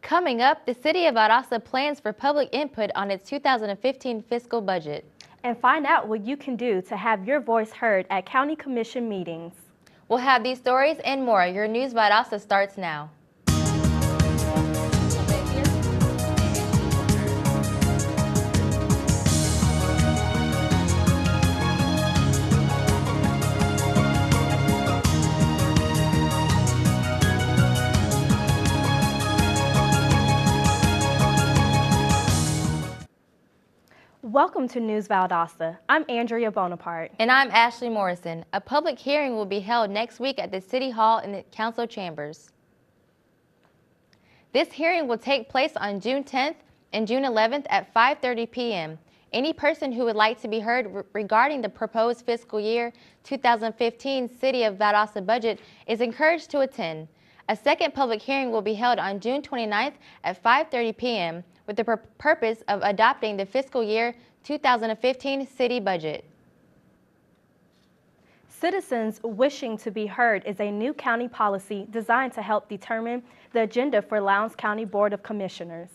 Coming up, the City of Valdosta plans for public input on its 2015 fiscal budget. And find out what you can do to have your voice heard at County Commission meetings. We'll have these stories and more. Your News Valdosta starts now. Welcome to News Valdosta. I'm Andrea Bonaparte. And I'm Ashley Morrison. A public hearing will be held next week at the City Hall in the Council Chambers. This hearing will take place on June 10th and June 11th at 5:30 p.m. Any person who would like to be heard regarding the proposed fiscal year 2015 City of Valdosta budget is encouraged to attend. A second public hearing will be held on June 29th at 5:30 p.m. with the purpose of adopting the fiscal year 2015 city budget. Citizens Wishing to be Heard is a new county policy designed to help determine the agenda for Lowndes County Board of Commissioners.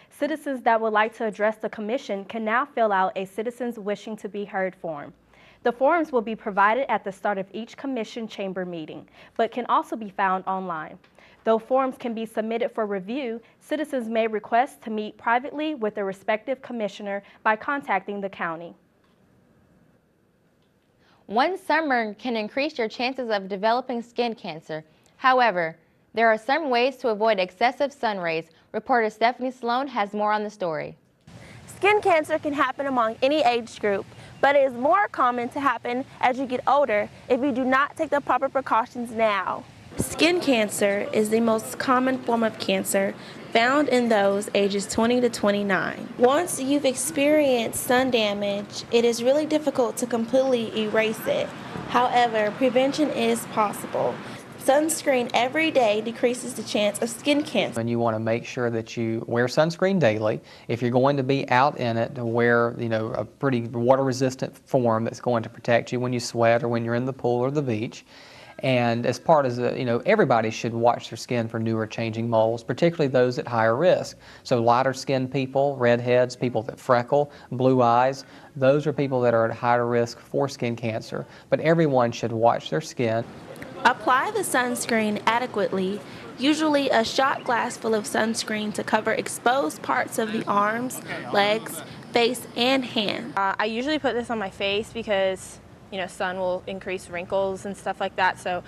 Citizens that would like to address the commission can now fill out a Citizens Wishing to be Heard form. The forms will be provided at the start of each commission chamber meeting, but can also be found online. Though forms can be submitted for review, citizens may request to meet privately with their respective commissioner by contacting the county. One sunburn can increase your chances of developing skin cancer. However, there are some ways to avoid excessive sun rays. Reporter Stephanie Sloan has more on the story. Skin cancer can happen among any age group, but it is more common to happen as you get older if you do not take the proper precautions now. Skin cancer is the most common form of cancer found in those ages 20 to 29. Once you've experienced sun damage, it is really difficult to completely erase it. However, prevention is possible. Sunscreen every day decreases the chance of skin cancer. And you want to make sure that you wear sunscreen daily. If you're going to be out in it, to wear a pretty water-resistant form that's going to protect you when you sweat or when you're in the pool or the beach. And as part of everybody should watch their skin for new or changing moles, particularly those at higher risk. So lighter skinned people, redheads, people that freckle, blue eyes, those are people that are at higher risk for skin cancer. But everyone should watch their skin. Apply the sunscreen adequately, usually a shot glass full of sunscreen to cover exposed parts of the arms, legs, face, and hands. I usually put this on my face because sun will increase wrinkles and stuff like that, so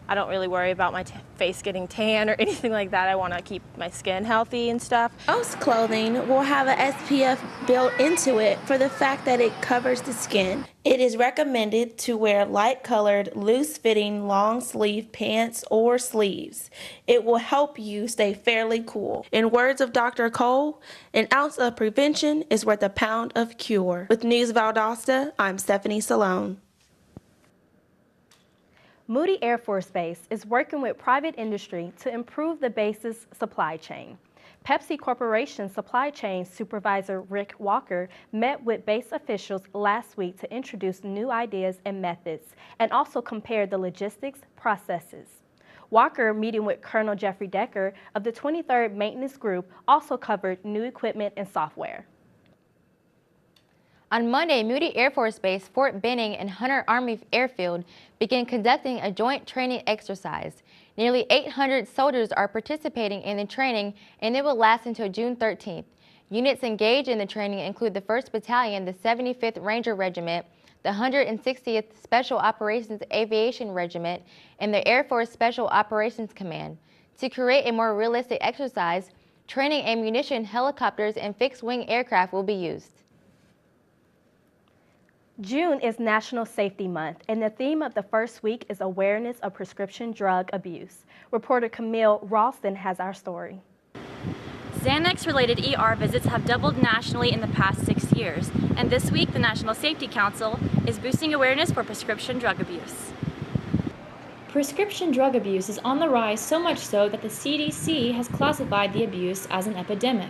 I don't really worry about my face getting tan or anything like that. I want to keep my skin healthy and stuff. Most clothing will have an SPF built into it for the fact that it covers the skin. It is recommended to wear light-colored, loose-fitting, long-sleeve pants or sleeves. It will help you stay fairly cool. In words of Dr. Cole, an ounce of prevention is worth a pound of cure. With News Valdosta, I'm Stephanie Salone. Moody Air Force Base is working with private industry to improve the base's supply chain. Pepsi Corporation Supply Chain Supervisor Rick Walker met with base officials last week to introduce new ideas and methods and also compare the logistics processes. Walker, meeting with Colonel Jeffrey Decker of the 23rd Maintenance Group, also covered new equipment and software. On Monday, Moody Air Force Base, Fort Benning, and Hunter Army Airfield began conducting a joint training exercise. Nearly 800 soldiers are participating in the training, and it will last until June 13th. Units engaged in the training include the 1st Battalion, the 75th Ranger Regiment, the 160th Special Operations Aviation Regiment, and the Air Force Special Operations Command. To create a more realistic exercise, training ammunition, helicopters, and fixed-wing aircraft will be used. June is National Safety Month, and the theme of the first week is awareness of prescription drug abuse. Reporter Camille Ralston has our story. Xanax-related ER visits have doubled nationally in the past 6 years, and this week the National Safety Council is boosting awareness for prescription drug abuse. Prescription drug abuse is on the rise, so much so that the CDC has classified the abuse as an epidemic.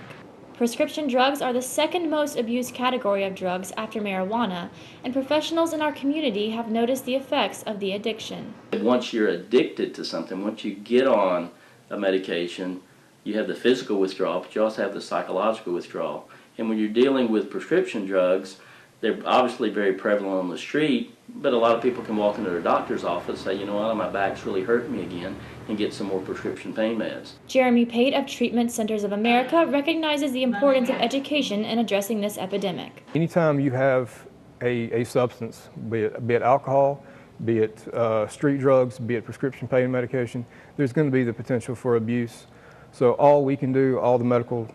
Prescription drugs are the second most abused category of drugs after marijuana, and professionals in our community have noticed the effects of the addiction. Once you're addicted to something, once you get on a medication, You have the physical withdrawal, but you also have the psychological withdrawal. And when you're dealing with prescription drugs, they're obviously very prevalent on the street, but a lot of people can walk into their doctor's office and say, you know what, my back's really hurting me again, and get some more prescription pain meds. Jeremy Pate of Treatment Centers of America recognizes the importance of education in addressing this epidemic. Anytime you have a substance, be it alcohol, be it street drugs, be it prescription pain medication, there's going to be the potential for abuse. So all we can do, all the medical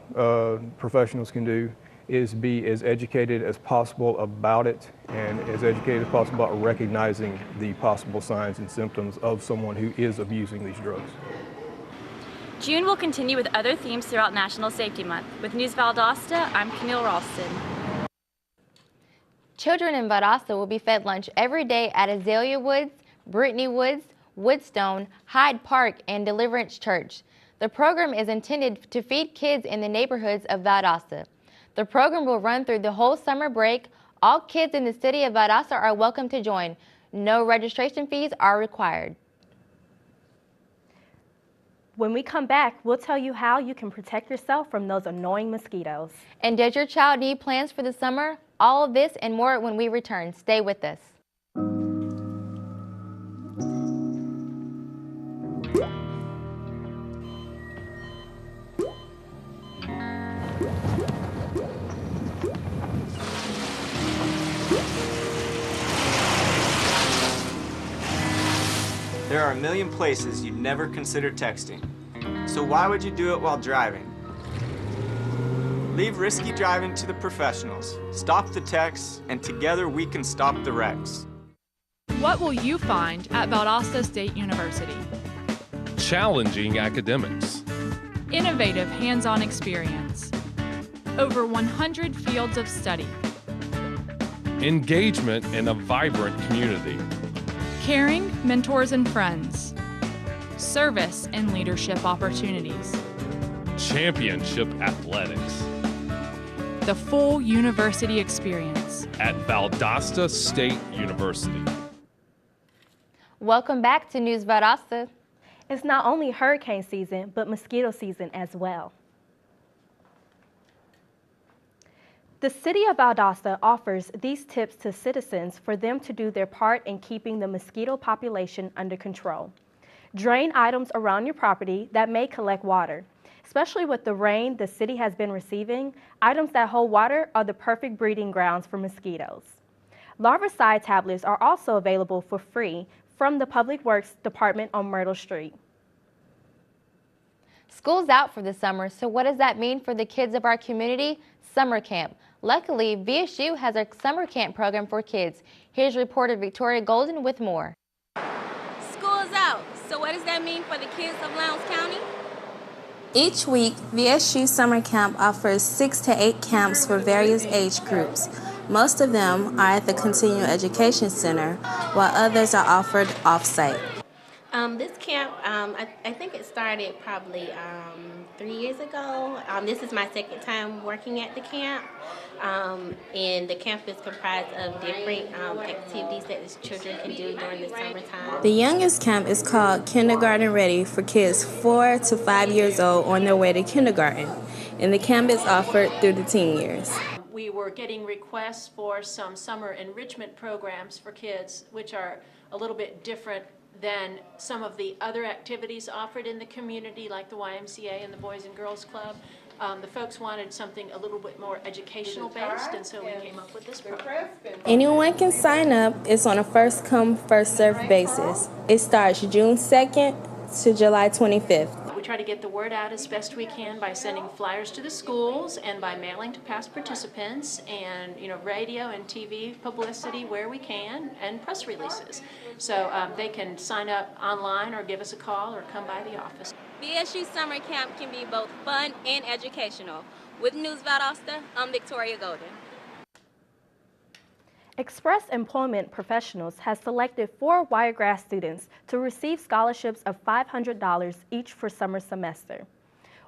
professionals can do, is be as educated as possible about it and as educated as possible about recognizing the possible signs and symptoms of someone who is abusing these drugs. June will continue with other themes throughout National Safety Month. With News Valdosta, I'm Camille Ralston. Children in Valdosta will be fed lunch every day at Azalea Woods, Brittany Woods, Woodstone, Hyde Park, and Deliverance Church. The program is intended to feed kids in the neighborhoods of Valdosta. The program will run through the whole summer break. All kids in the city of Valdosta are welcome to join. No registration fees are required. When we come back, we'll tell you how you can protect yourself from those annoying mosquitoes. And does your child need plans for the summer? All of this and more when we return. Stay with us. There are a million places you'd never consider texting. So why would you do it while driving? Leave risky driving to the professionals. Stop the texts, and together we can stop the wrecks. What will you find at Valdosta State University? Challenging academics. Innovative hands-on experience. Over 100 fields of study. Engagement in a vibrant community. Caring mentors and friends. Service and leadership opportunities. Championship athletics. The full university experience. At Valdosta State University. Welcome back to News Valdosta. It's not only hurricane season, but mosquito season as well. The City of Valdosta offers these tips to citizens for them to do their part in keeping the mosquito population under control. Drain items around your property that may collect water. Especially with the rain the city has been receiving, items that hold water are the perfect breeding grounds for mosquitoes. Larvicide tablets are also available for free from the Public Works Department on Myrtle Street. School's out for the summer, so what does that mean for the kids of our community? Summer camp. Luckily, VSU has a summer camp program for kids. Here's reporter Victoria Golden with more. School is out, so what does that mean for the kids of Lowndes County? Each week, VSU Summer Camp offers 6 to 8 camps for various age groups. Most of them are at the Continuing Education Center, while others are offered off-site. This camp, I think it started probably 3 years ago. This is my second time working at the camp, and the camp is comprised of different activities that the children can do during the summertime. The youngest camp is called Kindergarten Ready for kids 4 to 5 years old on their way to kindergarten, and the camp is offered through the teen years. We were getting requests for some summer enrichment programs for kids, which are a little bit different than some of the other activities offered in the community, like the YMCA and the Boys and Girls Club. The folks wanted something a little bit more educational based, and so we came up with this program. Anyone can sign up. It's on a first-come, first-served basis. It starts June 2nd to July 25th. We try to get the word out as best we can by sending flyers to the schools and by mailing to past participants, and radio and TV publicity where we can, and press releases. So they can sign up online or give us a call or come by the office. VSU Summer Camp can be both fun and educational. With News Valdosta, I'm Victoria Golden. Express Employment Professionals has selected 4 Wiregrass students to receive scholarships of $500 each for summer semester.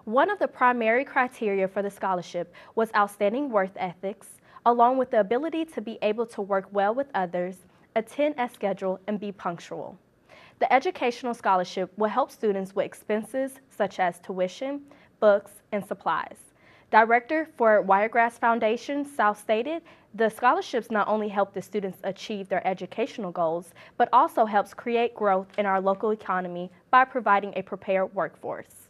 One of the primary criteria for the scholarship was outstanding work ethics, along with the ability to be able to work well with others, attend as scheduled, and be punctual. The educational scholarship will help students with expenses such as tuition, books, and supplies. Director for Wiregrass Foundation, South stated, the scholarships not only help the students achieve their educational goals, but also helps create growth in our local economy by providing a prepared workforce.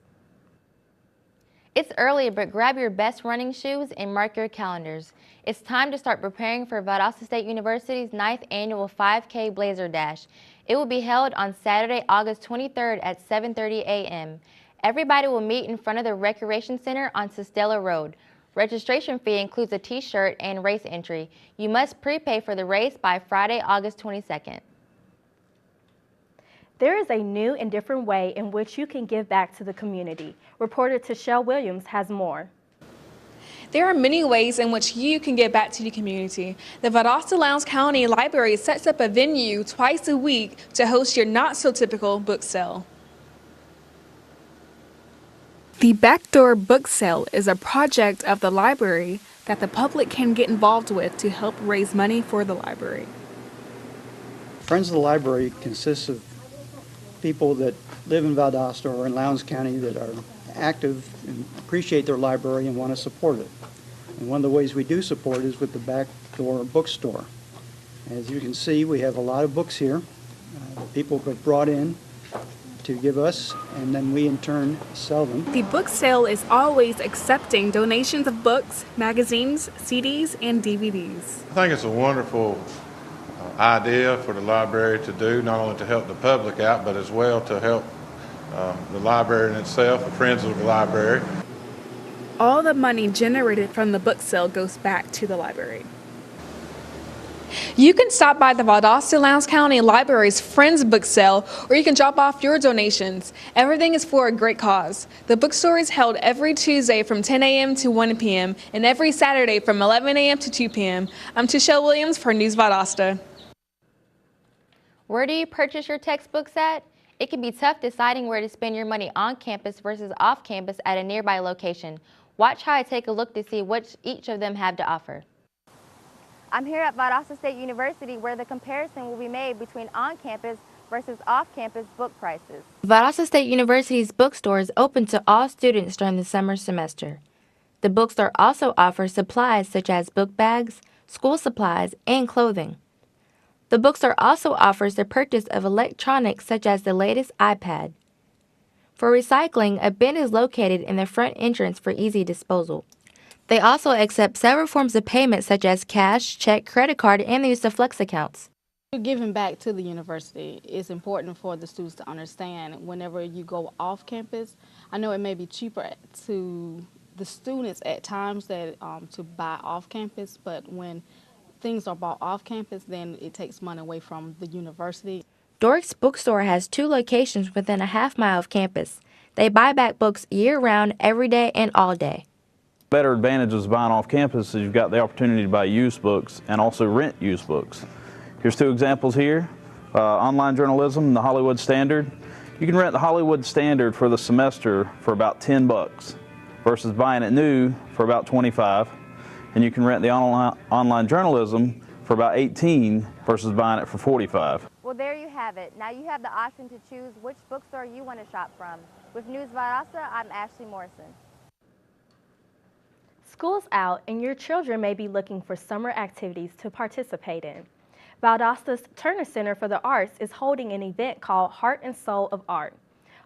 It's early, but grab your best running shoes and mark your calendars. It's time to start preparing for Valdosta State University's 9th annual 5K Blazer Dash. It will be held on Saturday, August 23rd at 7:30 a.m. Everybody will meet in front of the Recreation Center on Sestella Road. Registration fee includes a t-shirt and race entry. You must prepay for the race by Friday, August 22nd. There is a new and different way in which you can give back to the community. Reporter Tashelle Williams has more. There are many ways in which you can give back to the community. The Valdosta Lowndes County Library sets up a venue twice a week to host your not-so-typical book sale. The Backdoor Book Sale is a project of the library that the public can get involved with to help raise money for the library. Friends of the Library consists of people that live in Valdosta or in Lowndes County that are active and appreciate their library and want to support it. And one of the ways we do support is with the Backdoor Bookstore. As you can see, we have a lot of books here that people have brought in to give us, and then we in turn sell them. The book sale is always accepting donations of books, magazines, CDs, and DVDs. I think it's a wonderful idea for the library to do, not only to help the public out, but as well to help the library in itself, the friends of the library. All the money generated from the book sale goes back to the library. You can stop by the Valdosta Lowndes County Library's Friends Book Sale, or you can drop off your donations. Everything is for a great cause. The bookstore is held every Tuesday from 10 a.m. to 1 p.m. and every Saturday from 11 a.m. to 2 p.m. I'm Tashelle Williams for News Valdosta. Where do you purchase your textbooks at? It can be tough deciding where to spend your money on campus versus off campus at a nearby location. Watch how I take a look to see what each of them have to offer. I'm here at Valdosta State University, where the comparison will be made between on-campus versus off-campus book prices. Valdosta State University's bookstore is open to all students during the summer semester. The bookstore also offers supplies such as book bags, school supplies, and clothing. The bookstore also offers the purchase of electronics such as the latest iPad. For recycling, a bin is located in the front entrance for easy disposal. They also accept several forms of payment such as cash, check, credit card, and the use of flex accounts. Giving back to the university is important for the students to understand whenever you go off campus. I know it may be cheaper to the students at times that to buy off campus, but when things are bought off campus, then it takes money away from the university. Doric's bookstore has 2 locations within a half-mile of campus. They buy back books year-round, every day, and all day. Better advantages of buying off campus is you've got the opportunity to buy used books and also rent used books. Here's 2 examples here. Online journalism and the Hollywood Standard. You can rent the Hollywood Standard for the semester for about $10 versus buying it new for about $25. And you can rent the online journalism for about $18 versus buying it for $45. Well, there you have it. Now you have the option to choose which bookstore you want to shop from. With News Valdosta, I'm Ashley Morrison. School's out and your children may be looking for summer activities to participate in. Valdosta's Turner Center for the Arts is holding an event called Heart and Soul of Art.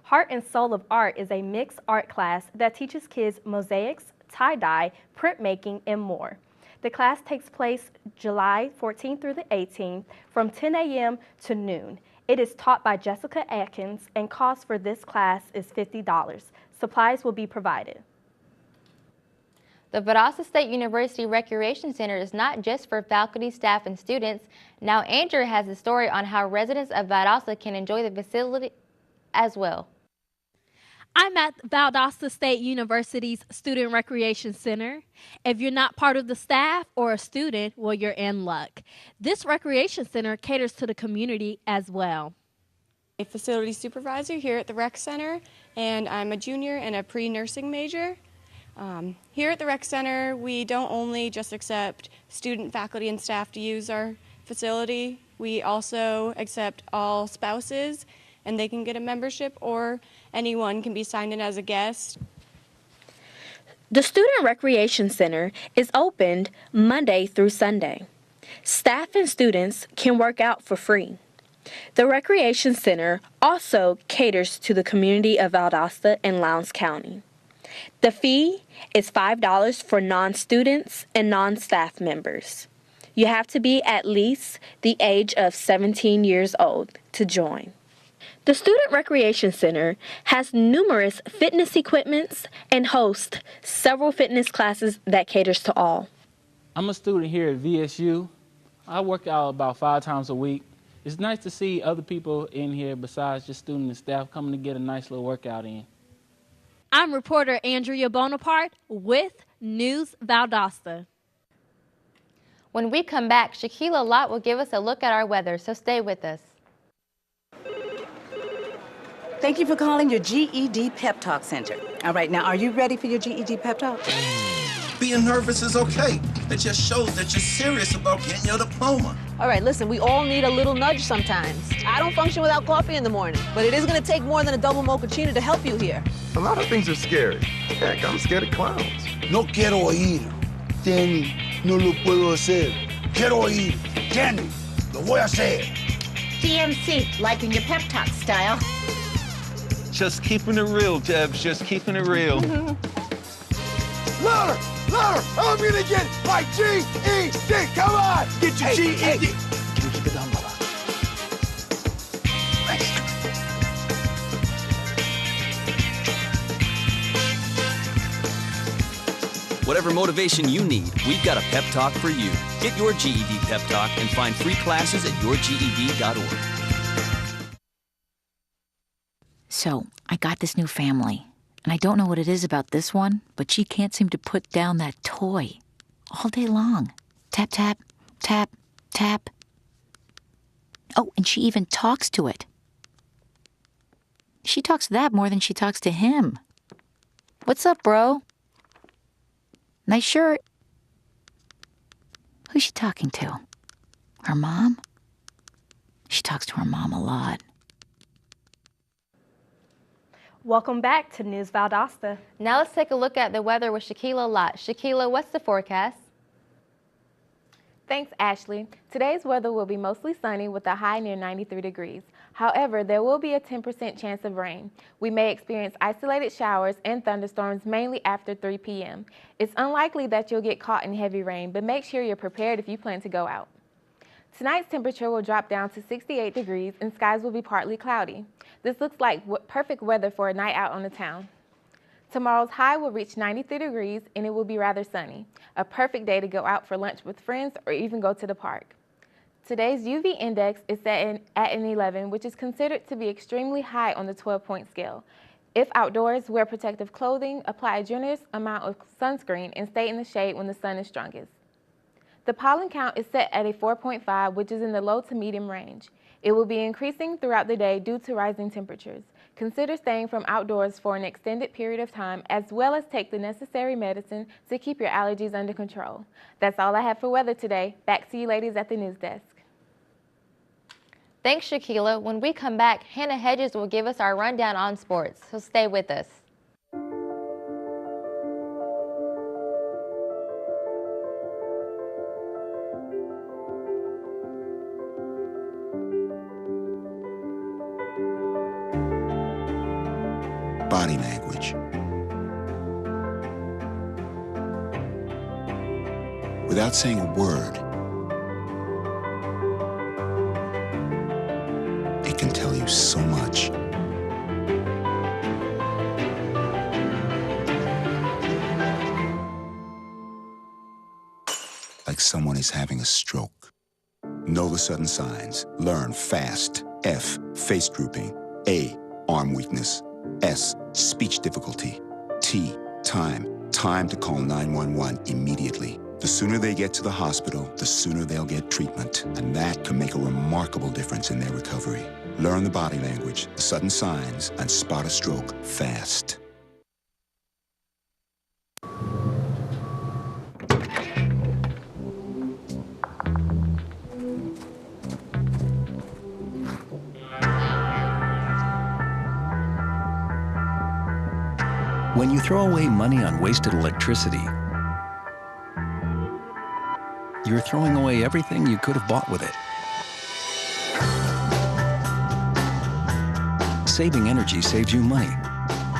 Heart and Soul of Art is a mixed art class that teaches kids mosaics, tie-dye, printmaking, and more. The class takes place July 14th through the 18th from 10 a.m. to noon. It is taught by Jessica Atkins, and cost for this class is $50. Supplies will be provided. The Valdosta State University Recreation Center is not just for faculty, staff, and students. Now Andrew has a story on how residents of Valdosta can enjoy the facility as well. I'm at Valdosta State University's Student Recreation Center. If you're not part of the staff or a student, well, you're in luck. This recreation center caters to the community as well. A facility supervisor here at the Rec Center, and I'm a junior and a pre-nursing major. Here at the Rec Center, we don't only just accept student, faculty, and staff to use our facility. We also accept all spouses, and they can get a membership, or anyone can be signed in as a guest. The Student Recreation Center is opened Monday through Sunday. Staff and students can work out for free. The Recreation Center also caters to the community of Valdosta and Lowndes County. The fee is $5 for non-students and non-staff members. You have to be at least the age of 17 years old to join. The Student Recreation Center has numerous fitness equipments and hosts several fitness classes that caters to all. I'm a student here at VSU. I work out about 5 times a week. It's nice to see other people in here besides just students and staff coming to get a nice little workout in. I'm reporter Andrea Bonaparte with News Valdosta. When we come back, Shaquila Lott will give us a look at our weather, so stay with us. Thank you for calling your GED Pep Talk Center. All right, now, are you ready for your GED Pep Talk? Being nervous is okay. It just shows that you're serious about getting your diploma. All right, listen, we all need a little nudge sometimes. I don't function without coffee in the morning, but it is going to take more than a double mochaccino to help you here. A lot of things are scary. Heck, I'm scared of clowns. No quiero oír. Danny, no lo puedo hacer. Quiero oír. Danny, lo voy a hacer. DMC, liking your pep talk style. Just keeping it real, Debs. Just keeping it real. Louder! Louder! I'm gonna get my GED! Come on! Get your GED! Keep it down, brother. Whatever motivation you need, we've got a pep talk for you. Get your GED pep talk and find free classes at yourged.org. So, I got this new family, and I don't know what it is about this one, but she can't seem to put down that toy all day long. Tap, tap, tap, tap. Oh, and she even talks to it. She talks to that more than she talks to him. What's up, bro? Nice shirt. Who's she talking to? Her mom? She talks to her mom a lot. Welcome back to News Valdosta. Now let's take a look at the weather with Shaquila Lott. Shaquila, what's the forecast? Thanks, Ashley. Today's weather will be mostly sunny with a high near 93 degrees. However, there will be a 10% chance of rain. We may experience isolated showers and thunderstorms mainly after 3 p.m. It's unlikely that you'll get caught in heavy rain, but make sure you're prepared if you plan to go out. Tonight's temperature will drop down to 68 degrees and skies will be partly cloudy. This looks like perfect weather for a night out on the town. Tomorrow's high will reach 93 degrees and it will be rather sunny. A perfect day to go out for lunch with friends or even go to the park. Today's UV index is set at an 11, which is considered to be extremely high on the 12-point scale. If outdoors, wear protective clothing, apply a generous amount of sunscreen, and stay in the shade when the sun is strongest. The pollen count is set at a 4.5, which is in the low to medium range. It will be increasing throughout the day due to rising temperatures. Consider staying from outdoors for an extended period of time, as well as take the necessary medicine to keep your allergies under control. That's all I have for weather today. Back to you ladies at the news desk. Thanks, Shaquila. When we come back, Hannah Hedges will give us our rundown on sports, so stay with us. Body language. Without saying a word, it can tell you so much. Like someone is having a stroke. Know the sudden signs. Learn fast. F, face drooping. A, arm weakness. S, speech difficulty. T, time. Time to call 911 immediately. The sooner they get to the hospital, the sooner they'll get treatment. And that can make a remarkable difference in their recovery. Learn the body language, the sudden signs, and spot a stroke fast. When you throw away money on wasted electricity, you're throwing away everything you could have bought with it. Saving energy saves you money.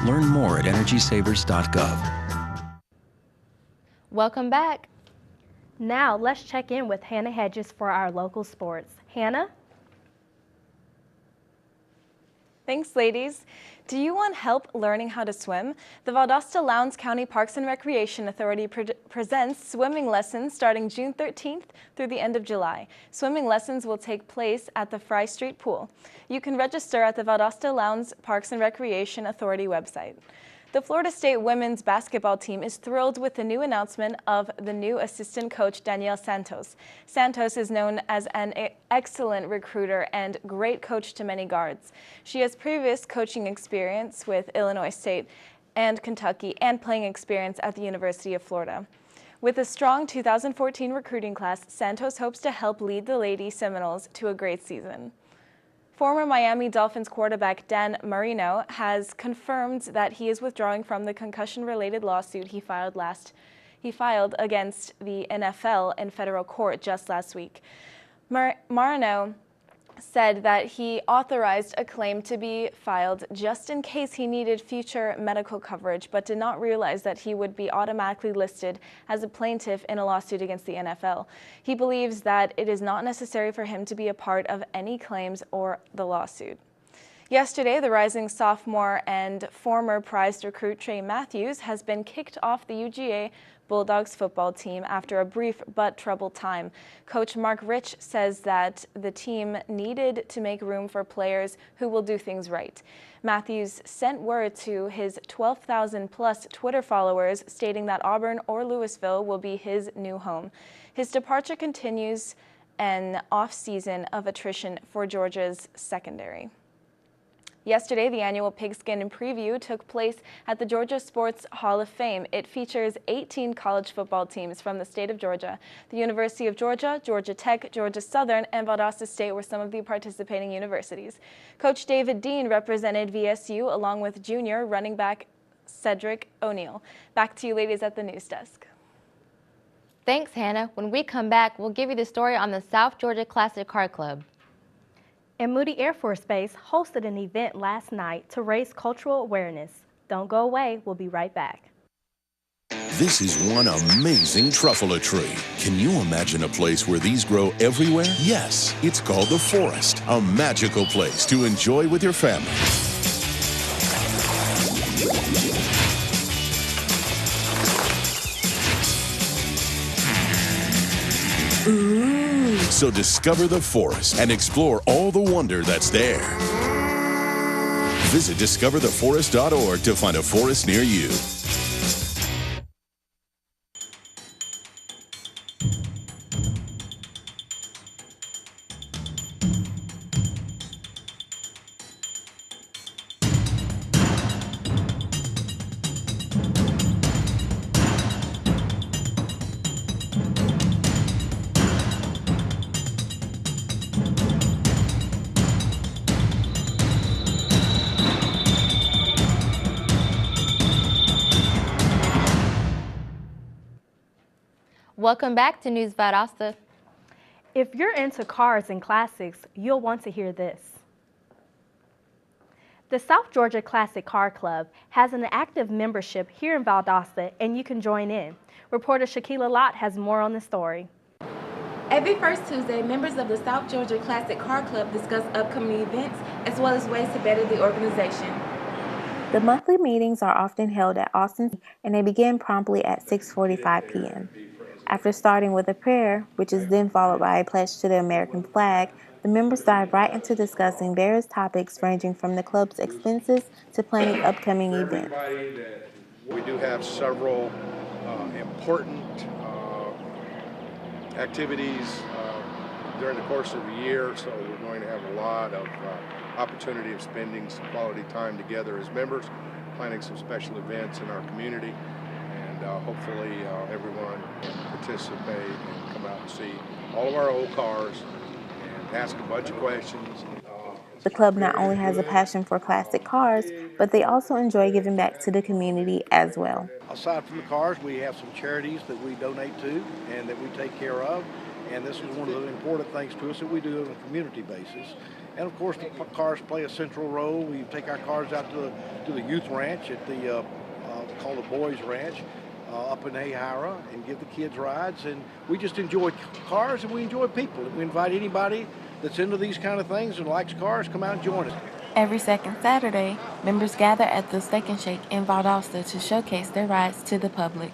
Learn more at EnergySavers.gov. Welcome back. Now, let's check in with Hannah Hedges for our local sports. Hannah? Thanks, ladies. Do you want help learning how to swim? The Valdosta Lowndes County Parks and Recreation Authority presents swimming lessons starting June 13th through the end of July. Swimming lessons will take place at the Fry Street Pool. You can register at the Valdosta Lowndes Parks and Recreation Authority website. The Florida State women's basketball team is thrilled with the new announcement of the new assistant coach, Danielle Santos. Santos is known as an excellent recruiter and great coach to many guards. She has previous coaching experience with Illinois State and Kentucky and playing experience at the University of Florida. With a strong 2014 recruiting class, Santos hopes to help lead the Lady Seminoles to a great season. Former Miami Dolphins quarterback Dan Marino has confirmed that he is withdrawing from the concussion-related lawsuit he filed against the NFL in federal court just last week. Marino said that he authorized a claim to be filed just in case he needed future medical coverage, but did not realize that he would be automatically listed as a plaintiff in a lawsuit against the NFL. He believes that it is not necessary for him to be a part of any claims or the lawsuit. Yesterday, the rising sophomore and former prized recruit Trey Matthews has been kicked off the UGA Bulldogs football team after a brief but troubled time. Coach Mark Rich says that the team needed to make room for players who will do things right. Matthews sent word to his 12,000-plus Twitter followers stating that Auburn or Louisville will be his new home. His departure continues an off-season of attrition for Georgia's secondary. Yesterday, the annual Pigskin Preview took place at the Georgia Sports Hall of Fame. It features 18 college football teams from the state of Georgia. The University of Georgia, Georgia Tech, Georgia Southern, and Valdosta State were some of the participating universities. Coach David Dean represented VSU along with junior running back Cedric O'Neal. Back to you ladies at the news desk. Thanks, Hannah. When we come back, we'll give you the story on the South Georgia Classic Car Club. And Moody Air Force Base hosted an event last night to raise cultural awareness. Don't go away. We'll be right back. This is one amazing truffula tree. Can you imagine a place where these grow everywhere? Yes, it's called the Forest, a magical place to enjoy with your family. So discover the forest and explore all the wonder that's there. Visit discovertheforest.org to find a forest near you. Welcome back to News Valdosta. If you're into cars and classics, you'll want to hear this. The South Georgia Classic Car Club has an active membership here in Valdosta, and you can join in. Reporter Shaquila Lott has more on the story. Every first Tuesday, members of the South Georgia Classic Car Club discuss upcoming events as well as ways to better the organization. The monthly meetings are often held at Austin, and they begin promptly at 6:45 p.m. After starting with a prayer, which is then followed by a pledge to the American flag, the members dive right into discussing various topics ranging from the club's expenses to planning upcoming events. We do have several important activities during the course of the year, so we're going to have a lot of opportunity of spending some quality time together as members, planning some special events in our community. Hopefully everyone can participate and come out and see all of our old cars and ask a bunch of questions and The club not only has a passion for classic cars, but they also enjoy giving back to the community as well. Aside from the cars, we have some charities that we donate to and that we take care of. And this is one of the important things to us that we do on a community basis. And of course, the cars play a central role. We take our cars out to the youth ranch at the called the Boys Ranch up in Ahira and give the kids rides. And we just enjoy cars and we enjoy people. We invite anybody that's into these kind of things and likes cars, come out and join us. Every second Saturday, members gather at the Steak and Shake in Valdosta to showcase their rides to the public.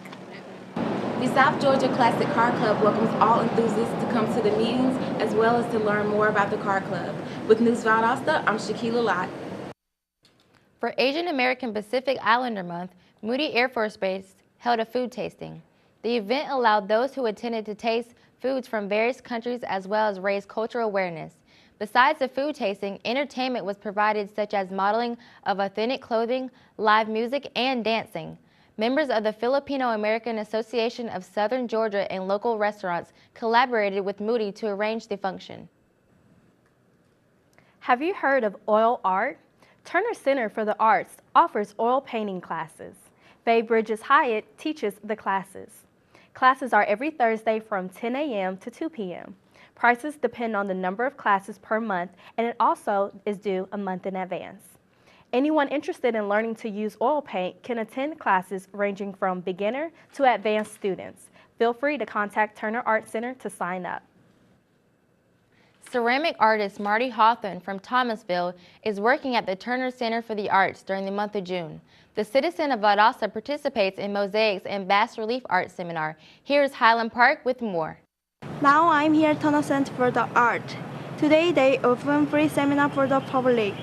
The South Georgia Classic Car Club welcomes all enthusiasts to come to the meetings as well as to learn more about the car club. With News Valdosta, I'm Shaquila Lott. For Asian American Pacific Islander Month, Moody Air Force Base held a food tasting. The event allowed those who attended to taste foods from various countries as well as raise cultural awareness. Besides the food tasting, entertainment was provided such as modeling of authentic clothing, live music, and dancing. Members of the Filipino American Association of Southern Georgia and local restaurants collaborated with Moody to arrange the function. Have you heard of oil art? Turner Center for the Arts offers oil painting classes. Faye Bridges Hyatt teaches the classes. Classes are every Thursday from 10 a.m. to 2 p.m. Prices depend on the number of classes per month, and it also is due a month in advance. Anyone interested in learning to use oil paint can attend classes ranging from beginner to advanced students. Feel free to contact Turner Art Center to sign up. Ceramic artist Marty Hawthorne from Thomasville is working at the Turner Center for the Arts during the month of June. The citizen of Valdosta participates in mosaics and bas relief art seminar. Here's Highland Park with more. Now I'm here at Turner Center for the Art. Today they open free seminar for the public.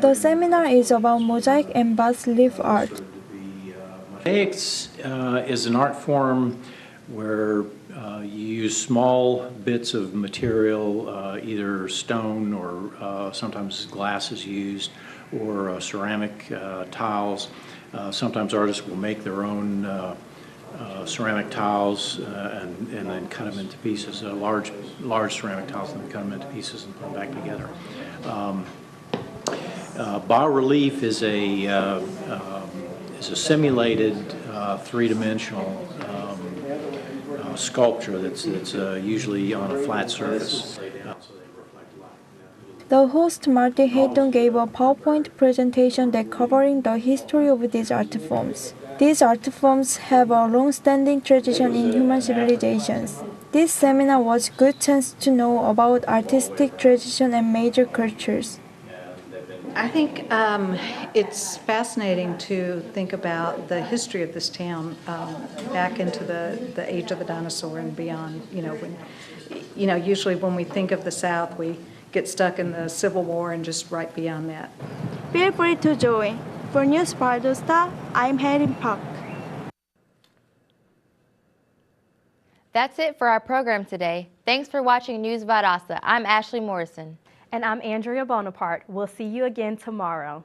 The seminar is about mosaic and bas relief art. Mosaics is an art form where you use small bits of material, either stone or sometimes glass is used, or ceramic tiles. Sometimes artists will make their own ceramic tiles and then cut them into pieces, large ceramic tiles, and then cut them into pieces and put them back together. Bas-relief is a simulated three-dimensional sculpture that's usually on a flat surface. The host, Marty Hayton, gave a PowerPoint presentation that covering the history of these art forms. These art forms have a long-standing tradition in human civilizations. This seminar was a good chance to know about artistic tradition and major cultures. I think it's fascinating to think about the history of this town back into the age of the dinosaur and beyond. Usually when we think of the South, we get stuck in the Civil War and just right beyond that. Feel free to join. For News Valdosta, I'm Helen Park. That's it for our program today. Thanks for watching News Valdosta. I'm Ashley Morrison. And I'm Andrea Bonaparte. We'll see you again tomorrow.